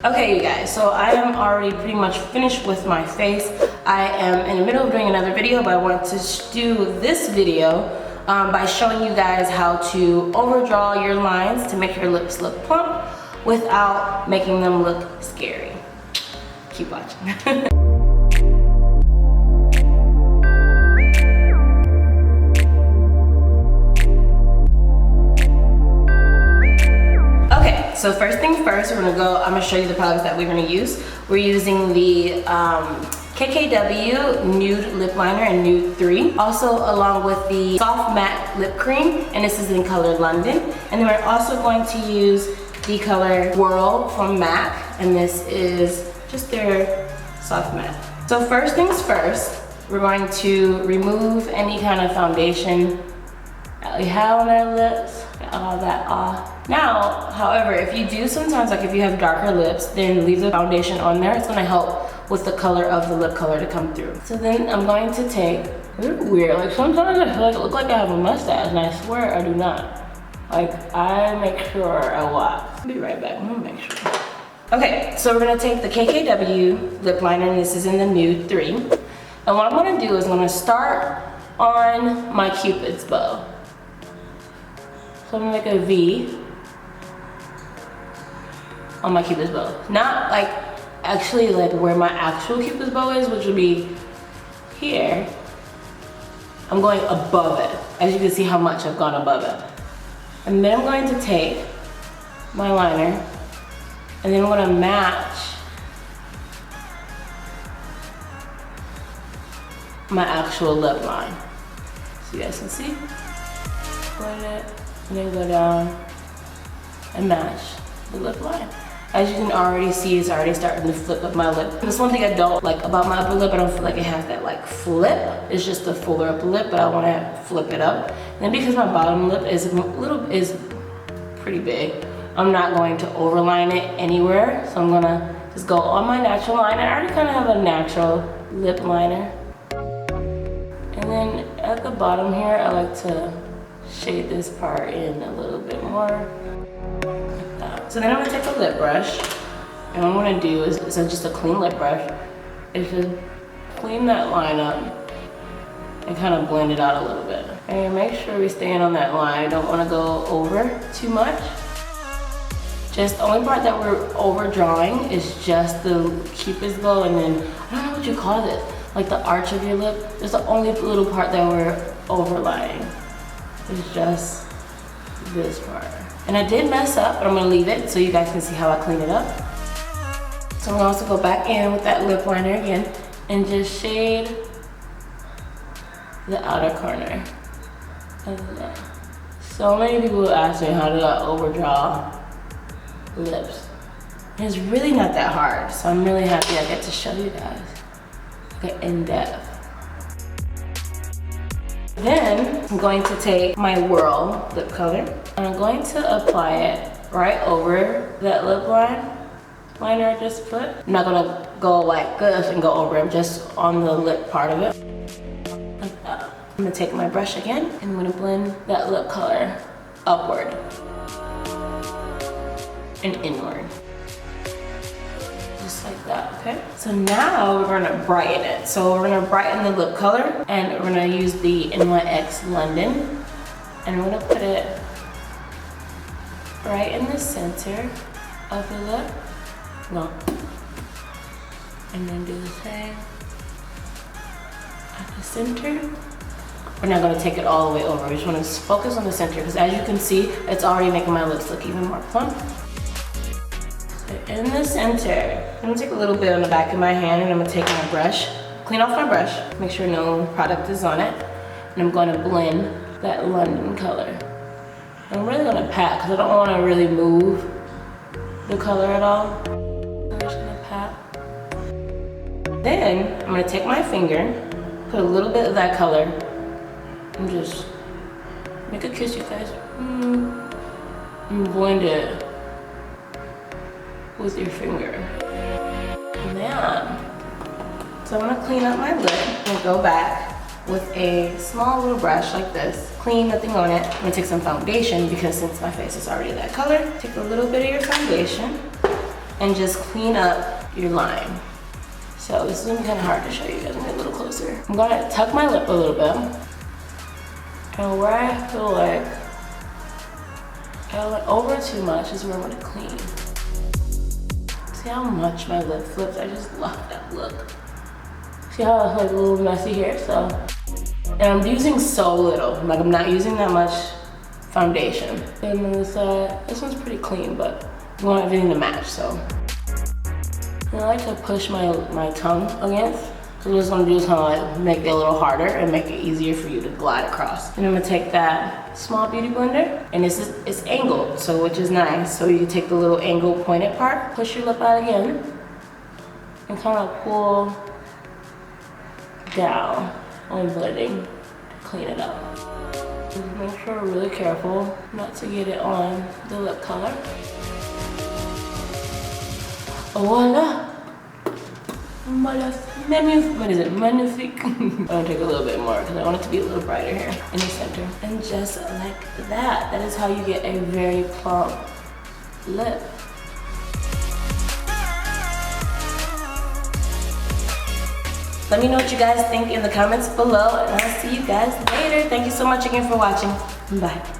Okay, you guys, so I am already pretty much finished with my face. I am in the middle of doing another video, but I want to do this video by showing you guys how to overdraw your lines to make your lips look plump without making them look scary. Keep watching. So first thing first, I'm gonna show you the products that we're gonna use. We're using the KKW Nude Lip Liner in Nude 3. Also along with the Soft Matte Lip Cream, and this is in color London. And then we're also going to use the color Whirl from MAC, and this is just their Soft Matte. So first things first, we're going to remove any kind of foundation that we have on our lips. Get all that off. Now, however, if you do sometimes, like if you have darker lips, then leave the foundation on there. It's gonna help with the color of the lip color to come through. So then I'm going to take, it's weird, like sometimes I feel like it looks like I have a mustache, and I swear I do not. Like, I make sure I wax. I'll be right back, I'm gonna make sure. Okay, so we're gonna take the KKW lip liner, and this is in the Nude 3. And what I'm gonna do is I'm gonna start on my Cupid's bow. So I'm gonna make a V on my Cupid's bow. Not like actually like where my actual Cupid's bow is, which would be here. I'm going above it. As you can see how much I've gone above it. And then I'm going to take my liner and then I'm gonna match my actual lip line. So you guys can see. Put it. And then go down and match the lip line. As you can already see, it's already starting to flip up my lip. That's one thing I don't like about my upper lip. I don't feel like it has that like flip. It's just a fuller upper lip, but I want to flip it up. And then because my bottom lip is pretty big, I'm not going to overline it anywhere. So I'm gonna just go on my natural line. I already kind of have a natural lip liner. And then at the bottom here, I like to shade this part in a little bit more, like that. So then I'm gonna take a lip brush, and what I'm gonna do is just a clean lip brush, is just clean that line up and kind of blend it out a little bit. And make sure we stay in on that line. I don't wanna go over too much. Just the only part that we're overdrawing is just the Cupid's bow, and then, I don't know what you call this, like the arch of your lip. It's the only little part that we're overlying. It's just this part. And I did mess up, but I'm gonna leave it so you guys can see how I clean it up. So I'm gonna also go back in with that lip liner again and just shade the outer corner of that. So many people ask me how do I overdraw lips. And it's really not that hard, so I'm really happy I get to show you guys. Okay, in depth. Then I'm going to take my Whirl lip color and I'm going to apply it right over that lip liner I just put. I'm not gonna go like this and go over it, just on the lip part of it. Like that. I'm gonna take my brush again and I'm gonna blend that lip color upward and inward. Just like that, okay? So now we're gonna brighten it. So we're gonna brighten the lip color and we're gonna use the NYX London and we're gonna put it right in the center of the lip. No. And then do the same at the center. We're not gonna take it all the way over. We just wanna focus on the center because as you can see, it's already making my lips look even more plump. In the center, I'm gonna take a little bit on the back of my hand and I'm gonna take my brush, clean off my brush, make sure no product is on it, and I'm gonna blend that London color. I'm really gonna pat because I don't wanna really move the color at all. I'm just gonna pat. Then I'm gonna take my finger, put a little bit of that color, and just make a kiss, you guys, and blend it with your finger. Man. So I'm gonna clean up my lip and go back with a small little brush like this. Clean, nothing on it. I'm gonna take some foundation because since my face is already that color, take a little bit of your foundation and just clean up your line. So this is gonna be kind of hard to show you guys. I'm gonna get a little closer. I'm gonna tuck my lip a little bit. And where I feel like I went over too much is where I'm gonna clean. See how much my lip flips? I just love that look. See how it's like a little messy here, so. And I'm using so little. Like I'm not using that much foundation. And then this one's pretty clean, but I want everything to match, so. And I like to push my tongue against. So what I just want to do is kind of like make it a little harder and make it easier for you to glide across. And I'm gonna take that small beauty blender, and it's angled, so which is nice. So you can take the little angled pointed part, push your lip out again, and kind of pull down on blending to clean it up. Just make sure we're really careful not to get it on the lip color. Voila! What is it? Magnifique. I'm gonna take a little bit more because I want it to be a little brighter here in the center. And just like that, that is how you get a very plump lip. Let me know what you guys think in the comments below, and I'll see you guys later. Thank you so much again for watching. Bye.